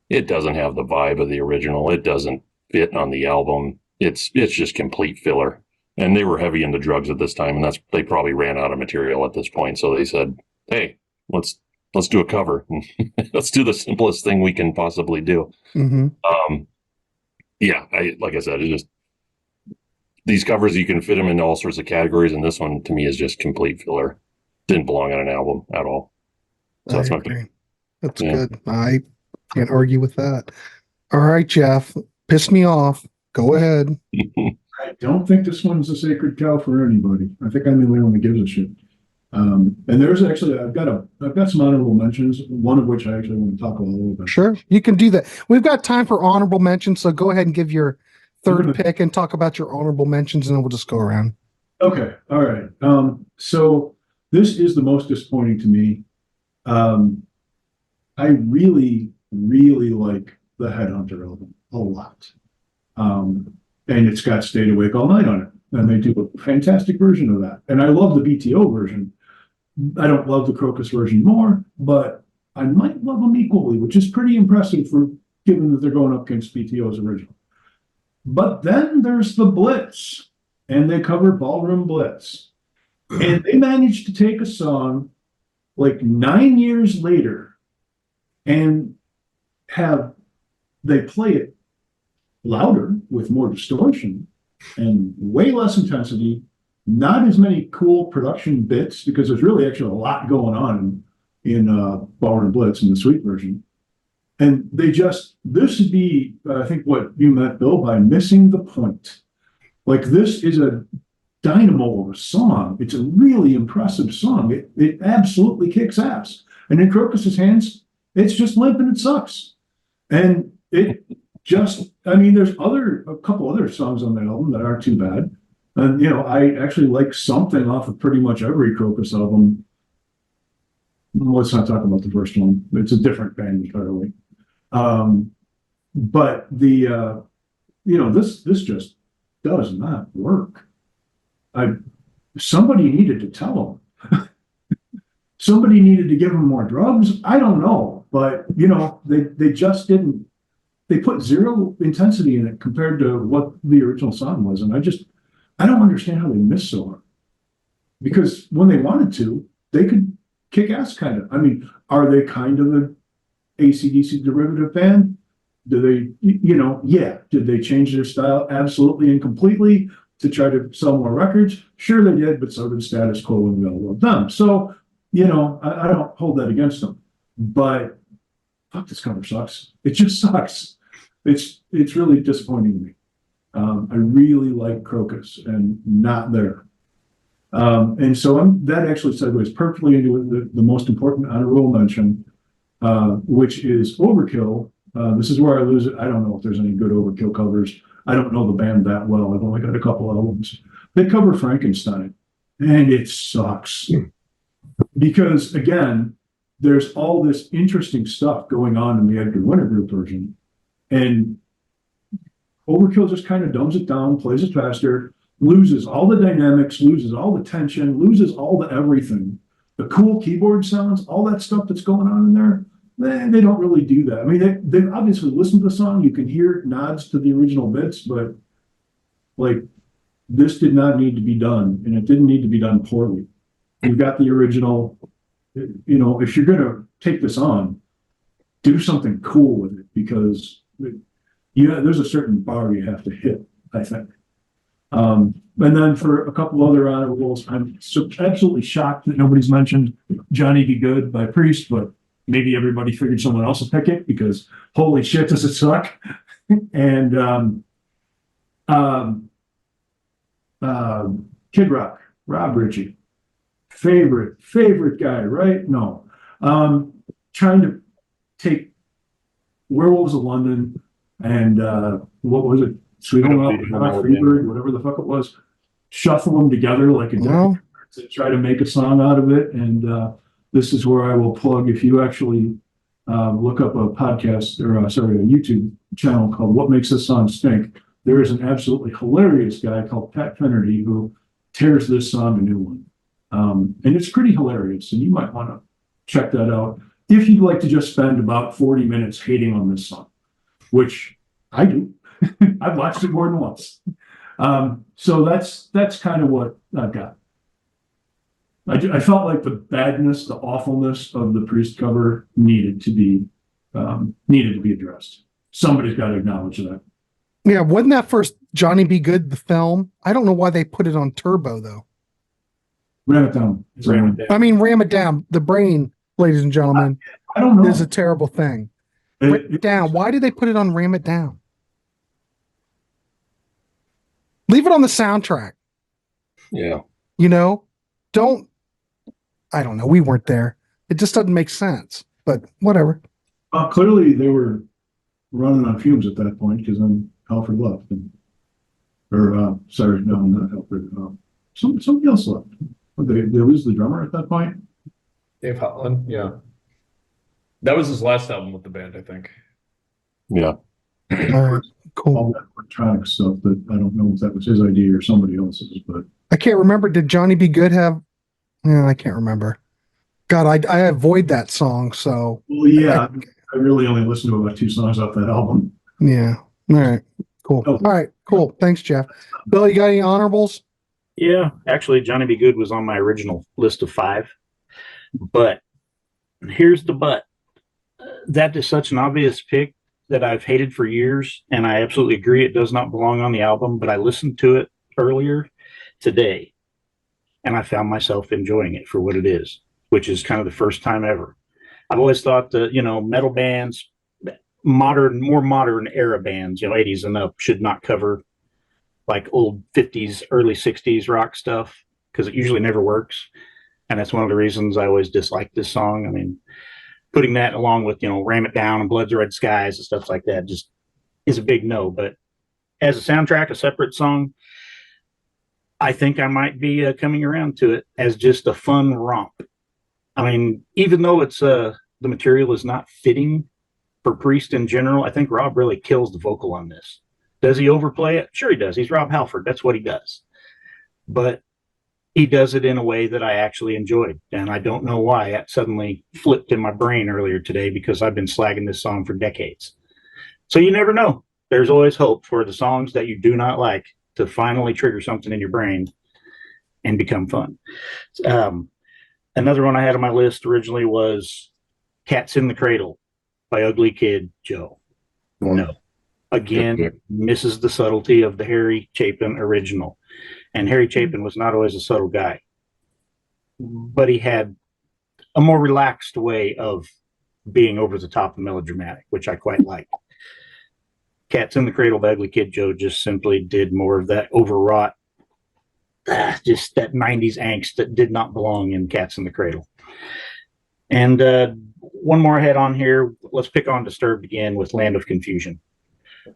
it doesn't have the vibe of the original. It doesn't fit on the album. It's just complete filler. And they were heavy into drugs at this time, and they probably ran out of material at this point. So they said, "Hey, let's do a cover. Let's do the simplest thing we can possibly do." Mm-hmm. Yeah, like I said, it's just these covers, you can fit them into all sorts of categories, and this one to me is just complete filler. Didn't belong on an album at all. So that's my pick. That's good. I can't argue with that. All right, Jeff, piss me off. Go ahead. I don't think this one's a sacred cow for anybody. I think I'm the only one that gives a shit. And there's actually, I've got some honorable mentions, one of which I actually want to talk a little bit. Sure, you can do that. We've got time for honorable mentions, so go ahead and give your third pick and talk about your honorable mentions, and then we'll just go around. Okay, all right. So this is the most disappointing to me. I really, really like the Headhunter album a lot. And it's got Stayed Awake All Night on it. And they do a fantastic version of that. And I love the BTO version. I don't love the Crocus version more, but I might love them equally, which is pretty impressive for given that they're going up against BTO's original. But then there's the Blitz, and they cover Ballroom Blitz. And they managed to take a song like 9 years later and they play it louder with more distortion and way less intensity, not as many cool production bits, because there's really actually a lot going on in Ballroom Blitz in the Sweet version. And this would be, I think, what you meant, Bill, by missing the point. Like, this is a dynamo of a song. It's a really impressive song. It absolutely kicks ass. And in Crocus's hands, it's just limp and it sucks. And it just, I mean, there's a couple other songs on that album that aren't too bad. And, you know, I actually like something off of pretty much every Crocus album. Let's not talk about the first one. It's a different band entirely. But this just does not work. Somebody needed to tell them. Somebody needed to give them more drugs. I don't know, but they just didn't. They put zero intensity in it compared to what the original song was, and I don't understand how they missed so hard. Because when they wanted to, they could kick ass, kind of. I mean, are they kind of an AC/DC derivative band? Do they, yeah. Did they change their style absolutely and completely to try to sell more records? Sure they did, but so did Status Quo, and we all love them. So, I don't hold that against them. But fuck, this cover sucks. It just sucks. It's really disappointing to me. I really like Crocus and not there. And so that actually segues perfectly into the most important honorable mention, which is Overkill. This is where I lose it. I don't know if there's any good Overkill covers. I don't know the band that well. I've only got a couple albums. They cover Frankenstein, and it sucks. Because, again, there's all this interesting stuff going on in the Edgar Winter Group version, and Overkill just kind of dumbs it down, plays it faster, loses all the dynamics, loses all the tension, loses all the everything. The cool keyboard sounds, all that stuff that's going on in there, They don't really do that. I mean, they obviously listen to the song. You can hear nods to the original bits, but like this did not need to be done, and it didn't need to be done poorly. You've got the original. You know, if you're going to take this on, do something cool with it, because there's a certain bar you have to hit, I think. And then for a couple other honorables, I'm absolutely shocked that nobody's mentioned Johnny Be Good by Priest, but maybe everybody figured someone else would pick it because holy shit, does it suck? And Kid Rock, Rob Ritchie. Favorite guy, right? No. Trying to take Werewolves of London and what was it? Sweet Home Alabama, Freebird, whatever the fuck it was. Shuffle them together like a deck to try to make a song out of it. And this is where I will plug, if you actually look up a podcast or a YouTube channel called What Makes This Song Stink, there is an absolutely hilarious guy called Pat Finnerty who tears this song a new one. And it's pretty hilarious, and you might want to check that out if you'd like to just spend about 40 minutes hating on this song, which I do. I've watched it more than once. So that's kind of what I've got. I felt like the badness, the awfulness of the Priest cover needed to be addressed. Somebody's got to acknowledge that. Yeah, wasn't that first Johnny Be Good the film? I don't know why they put it on turbo though. Ram it down. I mean, ram it down. The brain, ladies and gentlemen, I don't know. is a terrible thing. Ram it down. Why did they put it on Ram It Down? Leave it on the soundtrack. Yeah. You know, I don't know. We weren't there. It just doesn't make sense, but whatever. Clearly they were running on fumes at that point because then Alfred left. Not Alfred. Somebody else left. They lose the drummer at that point? Dave Holland, yeah. That was his last album with the band, I think. Yeah. All right, cool. All that electronic stuff, but I don't know if that was his idea or somebody else's, but I can't remember. Did Johnny Be Good have? Yeah, I can't remember. God, I avoid that song. So I really only listened to about 2 songs off that album. Yeah. All right. Cool. Oh. All right. Cool. Thanks, Jeff. Bill, you got any honorables? Yeah, actually, Johnny Be Good was on my original list of 5. But here's the but. That is such an obvious pick that I've hated for years, and I absolutely agree it does not belong on the album, but I listened to it earlier today, and I found myself enjoying it for what it is, which is kind of the first time ever. I've always thought that, metal bands, more modern era bands, 80s and up, should not cover like old 50s, early 60s rock stuff, because it usually never works. And that's one of the reasons I always disliked this song. I mean, putting that along with, Ram It Down and Blood's Red Skies and stuff like that just is a big no. But as a soundtrack, a separate song, I think I might be coming around to it as just a fun romp. I mean, even though it's the material is not fitting for Priest in general, I think Rob really kills the vocal on this. Does he overplay it? Sure he does. He's Rob Halford. That's what he does. But he does it in a way that I actually enjoyed. And I don't know why it suddenly flipped in my brain earlier today, because I've been slagging this song for decades. So you never know. There's always hope for the songs that you do not like to finally trigger something in your brain and become fun. Another one I had on my list originally was Cats in the Cradle by Ugly Kid Joe. No. Again, misses the subtlety of the Harry Chapin original. And Harry Chapin was not always a subtle guy, but he had a more relaxed way of being over the top and melodramatic, which I quite like. Cats in the Cradle by Ugly Kid Joe just simply did more of that overwrought, just that 90s angst that did not belong in Cats in the Cradle. And one more I had on here. Let's pick on Disturbed again with Land of Confusion.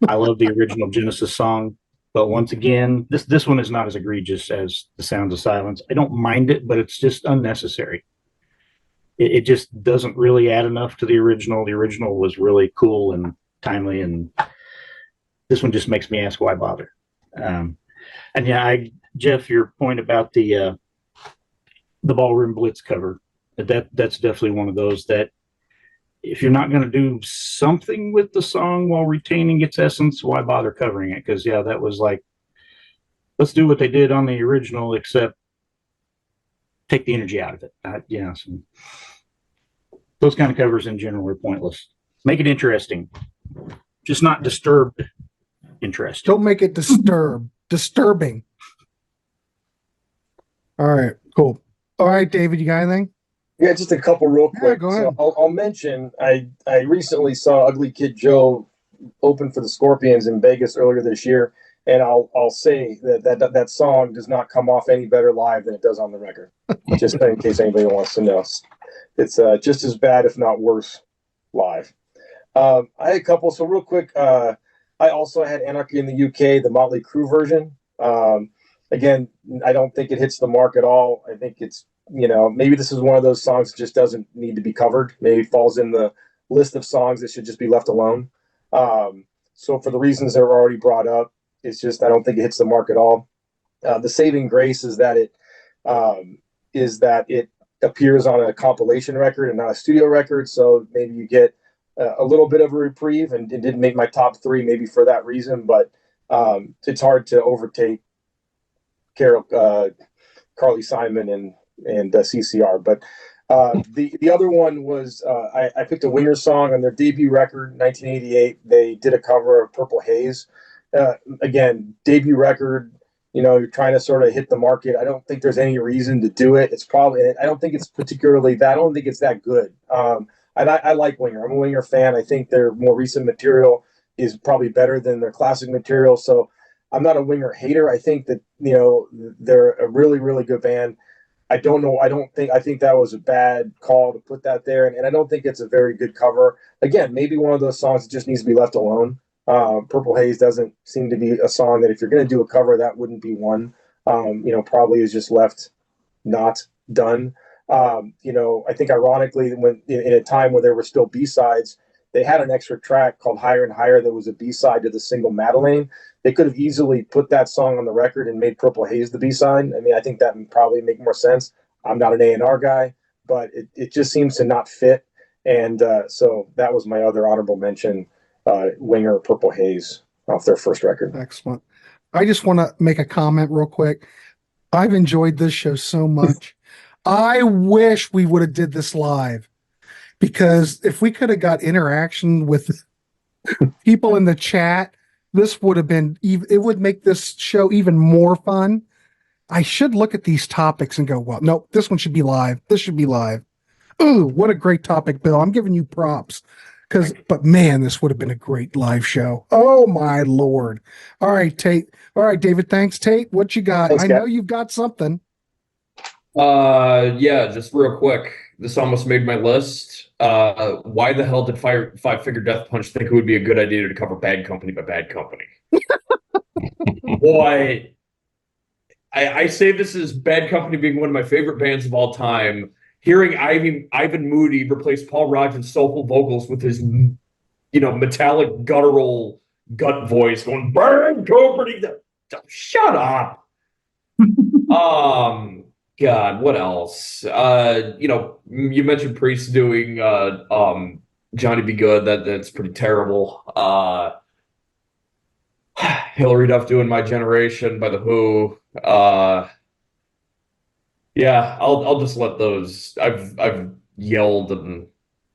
I love the original Genesis song, but once again, this one is not as egregious as The Sounds of Silence. I don't mind it, but it's just unnecessary. It just doesn't really add enough to the original. The original was really cool and timely, and this one just makes me ask why bother. And yeah, Jeff, your point about the Ballroom Blitz cover, that's definitely one of those that if you're not going to do something with the song while retaining its essence, why bother covering it? Because yeah, that was like, let's do what they did on the original, except take the energy out of it. Yeah, so those kind of covers in general are pointless. Make it interesting, just not disturbed. Interesting. Don't make it disturbing. All right, cool. All right, David, you got anything? Yeah, just a couple real quick. Yeah, go ahead. So I'll mention I recently saw Ugly Kid Joe open for the Scorpions in Vegas earlier this year, and I'll say that song does not come off any better live than it does on the record. Just in case anybody wants to know, it's just as bad, if not worse, live. I had a couple. So real quick, I also had Anarchy in the UK, the Motley Crue version. Again, I don't think it hits the mark at all. I think it's, maybe this is one of those songs that just doesn't need to be covered. Maybe it falls in the list of songs that should just be left alone. So for the reasons that were already brought up, it's just, I don't think it hits the mark at all. The saving grace is that it appears on a compilation record and not a studio record. So maybe you get a little bit of a reprieve, and it didn't make my top 3 maybe for that reason, but it's hard to overtake Carly Simon and CCR. But the other one was I picked a Winger song on their debut record, 1988. They did a cover of Purple Haze. Again, debut record. You're trying to sort of hit the market. I don't think there's any reason to do it. I don't think it's particularly that. I don't think it's that good. I like Winger. I'm a Winger fan. I think their more recent material is probably better than their classic material. So I'm not a Winger hater. I think that, they're a really, really good band. I think that was a bad call to put that there. And I don't think it's a very good cover. Again, maybe one of those songs that just needs to be left alone. Purple Haze doesn't seem to be a song that if you're going to do a cover, that wouldn't be one. Probably is just left not done. I think ironically, when in a time when there were still B-sides, they had an extra track called Higher and Higher that was a B-side to the single Madeleine. They could have easily put that song on the record and made Purple Haze the B-side. I mean, I think that would probably make more sense. I'm not an A&R guy, but it just seems to not fit. And so that was my other honorable mention, Winger, Purple Haze off their first record. Excellent. I just want to make a comment real quick. I've enjoyed this show so much. I wish we would have did this live, because if we could have got interaction with people in the chat, this would have been, it would make this show even more fun. I should look at these topics and go, well, no, this one should be live. This should be live. Ooh, what a great topic, Bill. I'm giving you props. But man, this would have been a great live show. Oh my Lord. All right, Tate. All right, David. Thanks, Tate. What you got? Thanks, I know you've got something. Yeah, just real quick. This almost made my list. Why the hell did Five Finger Death Punch think it would be a good idea to cover Bad Company by Bad Company? Boy, I say this as Bad Company being one of my favorite bands of all time. Hearing Ivan Moody replace Paul Rodgers' soulful vocals with his, metallic guttural gut voice going, Bad Company. Shut up. God, what else? You mentioned Priest doing Johnny Be Good. That's pretty terrible. Hillary Duff doing My Generation by The Who. Yeah, I'll just let those. I've yelled and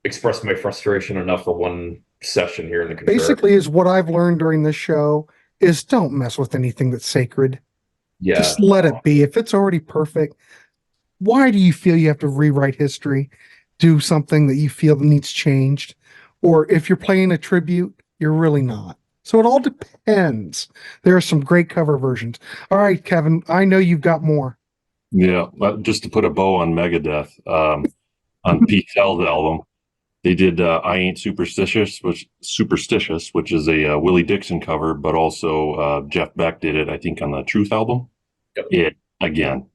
expressed my frustration enough for one session here in the Contrarians. Basically, is what I've learned during this show is don't mess with anything that's sacred. Yeah. Just let it be. If it's already perfect, why do you feel you have to rewrite history, do something that you feel needs changed? Or if you're playing a tribute, you're really not. So it all depends. There are some great cover versions. All right, Kevin, I know you've got more. Yeah, just to put a bow on Megadeth, on Pete Tell's album, they did I Ain't Superstitious, which is a Willie Dixon cover, but also Jeff Beck did it, I think, on the Truth album. Yep. It, again,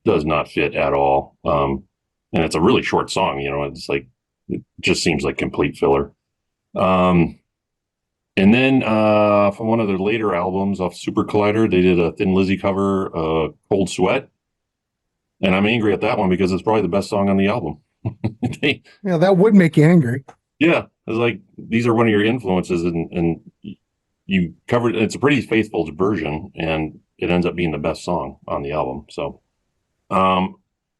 does not fit at all. And it's a really short song, it's like, it just seems like complete filler. And then from one of their later albums off Super Collider, they did a Thin Lizzy cover, Cold Sweat. And I'm angry at that one because it's probably the best song on the album. Yeah, that would make you angry. Yeah, it's like these are one of your influences, and you covered. It's a pretty faithful version, and it ends up being the best song on the album. So,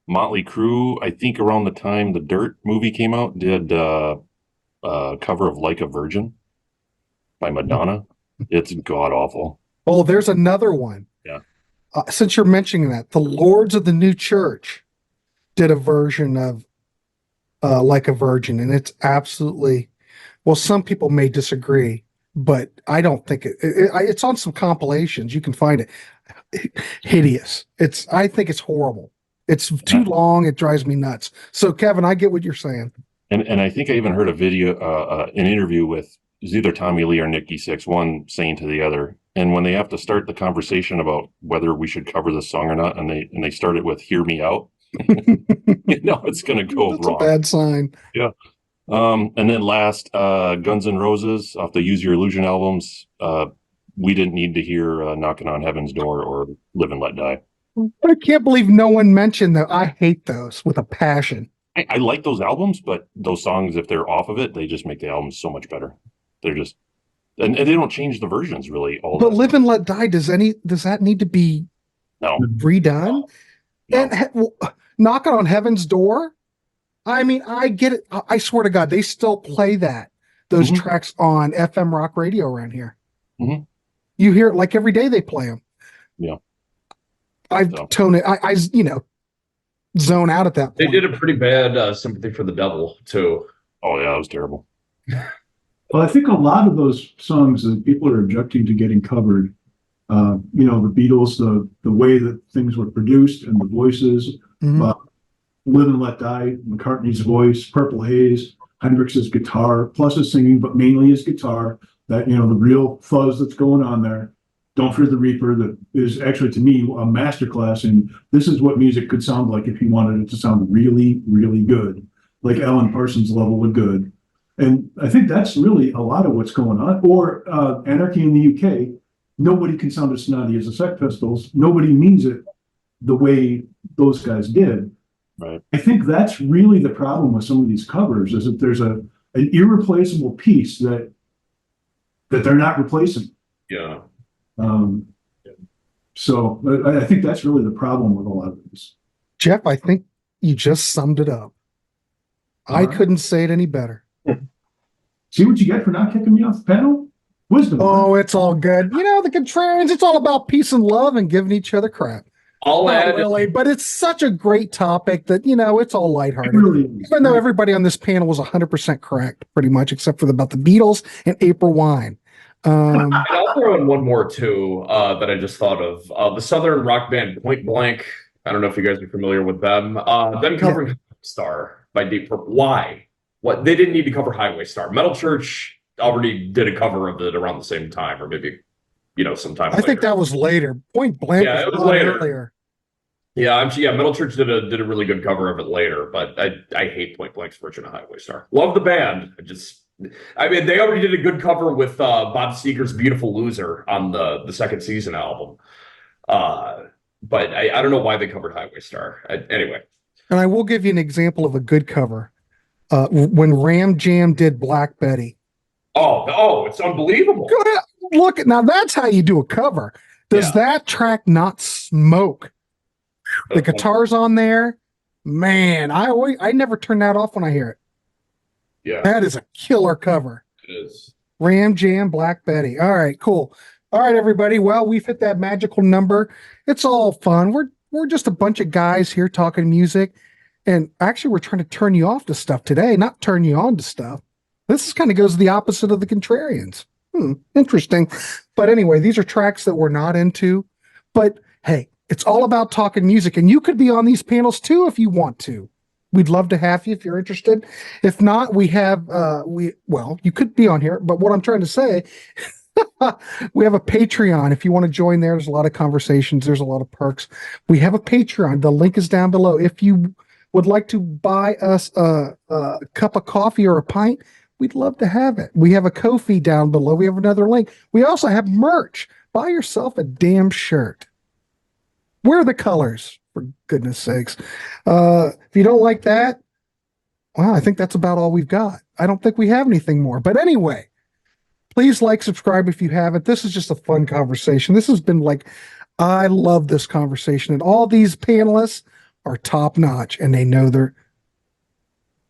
Motley Crue, I think around the time the Dirt movie came out, did a cover of "Like a Virgin" by Madonna. It's god awful. Oh, there's another one. Yeah. Since you're mentioning that, the Lords of the New Church did a version of Like a Virgin, and it's absolutely, well, some people may disagree, but I don't think it's on some compilations. You can find it. Hideous. I think it's horrible. It's too long. It drives me nuts. So, Kevin, I get what you're saying. And I think I even heard a video, an interview with, it was either Tommy Lee or Nikki Sixx, one saying to the other, and when they have to start the conversation about whether we should cover this song or not, and they start it with "Hear Me Out," it's going to go That's wrong. a bad sign. Yeah. And then last, Guns N' Roses off the Use Your Illusion albums. We didn't need to hear "Knocking on Heaven's Door" or "Live and Let Die." I can't believe no one mentioned that. I hate those with a passion. I like those albums, but those songs, if they're off of it, they just make the albums so much better. They're just, and they don't change the versions really. But "Live and Let Die," does that need to be redone? No. And "Knocking on Heaven's Door." I mean, I get it. I swear to God, they still play those tracks on FM rock radio around here. Mm-hmm. You hear it like every day they play them. Yeah. Tone it. I zone out at that point. They did a pretty bad "Sympathy for the Devil" too. Oh yeah, that was terrible. Well, I think a lot of those songs that people are objecting to getting covered, the Beatles, the way that things were produced and the voices, "Live and Let Die," McCartney's voice, "Purple Haze," Hendrix's guitar, plus his singing, but mainly his guitar, that, the real fuzz that's going on there. "Don't Fear the Reaper," that is actually, to me, a masterclass in this is what music could sound like if you wanted it to sound really, really good, like Alan Parsons level of good. And I think that's really a lot of what's going on. Or "Anarchy in the UK," nobody can sound as snotty as the Sex Pistols. Nobody means it the way those guys did. Right. I think that's really the problem with some of these covers, is that there's an irreplaceable piece that they're not replacing. Yeah. So I think that's really the problem with a lot of these. Jeff, I think you just summed it up. I couldn't say it any better. See what you get for not kicking me off the panel? Wisdom. Oh, it's all good. The Contrarians, it's all about peace and love and giving each other crap. I'll Not add, really, but it's such a great topic that, it's all lighthearted. It really is. Even though everybody on this panel was 100% correct, pretty much, except for about the Beatles and April Wine. and I'll throw in one more too that I just thought of. The Southern rock band Point Blank. I don't know if you guys are familiar with them. Them covering Star by Deep Purple. Why? What? They didn't need to cover Highway Star. Metal Church already did a cover of it around the same time, or maybe sometime. I think that was later. Point Blank. Yeah, it was later. Earlier. Yeah, Metal Church did a really good cover of it later, but I hate Point Blank's version of Highway Star. Love the band. They already did a good cover with Bob Seger's "Beautiful Loser" on the second season album. But I don't know why they covered Highway Star. Anyway. And I will give you an example of a good cover. When Ram Jam did "Black Betty." Oh, it's unbelievable. Go ahead. Look, now that's how you do a cover. Does that track not smoke? The guitar's on there. Man, I never turn that off when I hear it. Yeah. That is a killer cover. It is. Ram Jam, "Black Betty." All right, cool. All right, everybody. Well, we've hit that magical number. It's all fun. We're just a bunch of guys here talking music. And actually, we're trying to turn you off to stuff today, not turn you on to stuff. This kind of goes the opposite of the Contrarians. Interesting. But anyway, these are tracks that we're not into. But hey, it's all about talking music. And you could be on these panels too if you want to. We'd love to have you if you're interested. If not, we have, you could be on here. But what I'm trying to say, we have a Patreon. If you want to join there's a lot of conversations. There's a lot of perks. We have a Patreon. The link is down below. If you would like to buy us a cup of coffee or a pint, we'd love to have it. We have a Ko-fi down below. We have another link. We also have merch. Buy yourself a damn shirt. Wear the colors, for goodness sakes. If you don't like that, well, I think that's about all we've got. I don't think we have anything more. But anyway, please like, subscribe if you haven't. This is just a fun conversation. This has been like, I love this conversation. And all these panelists are top notch and they know their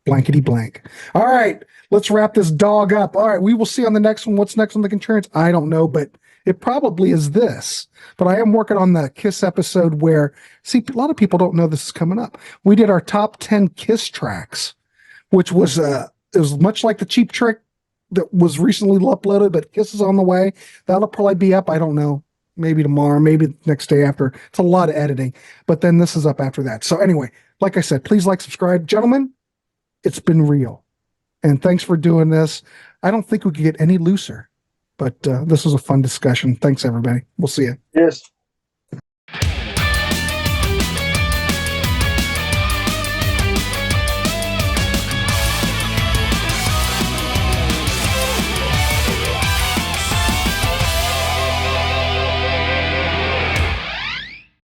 blankety blank. All right, let's wrap this dog up. All right, we will see on the next one. What's next on the Contrarians? I don't know, but it probably is this. But I am working on the Kiss episode where, see, a lot of people don't know this is coming up. We did our top 10 Kiss tracks, which was it was much like the Cheap Trick that was recently uploaded, but Kiss is on the way. That'll probably be up, I don't know, maybe tomorrow, maybe the next day after. It's a lot of editing, but then this is up after that. So anyway, like I said, please like, subscribe. Gentlemen, it's been real. And thanks for doing this. I don't think we could get any looser, but this was a fun discussion. Thanks, everybody. We'll see you. Yes.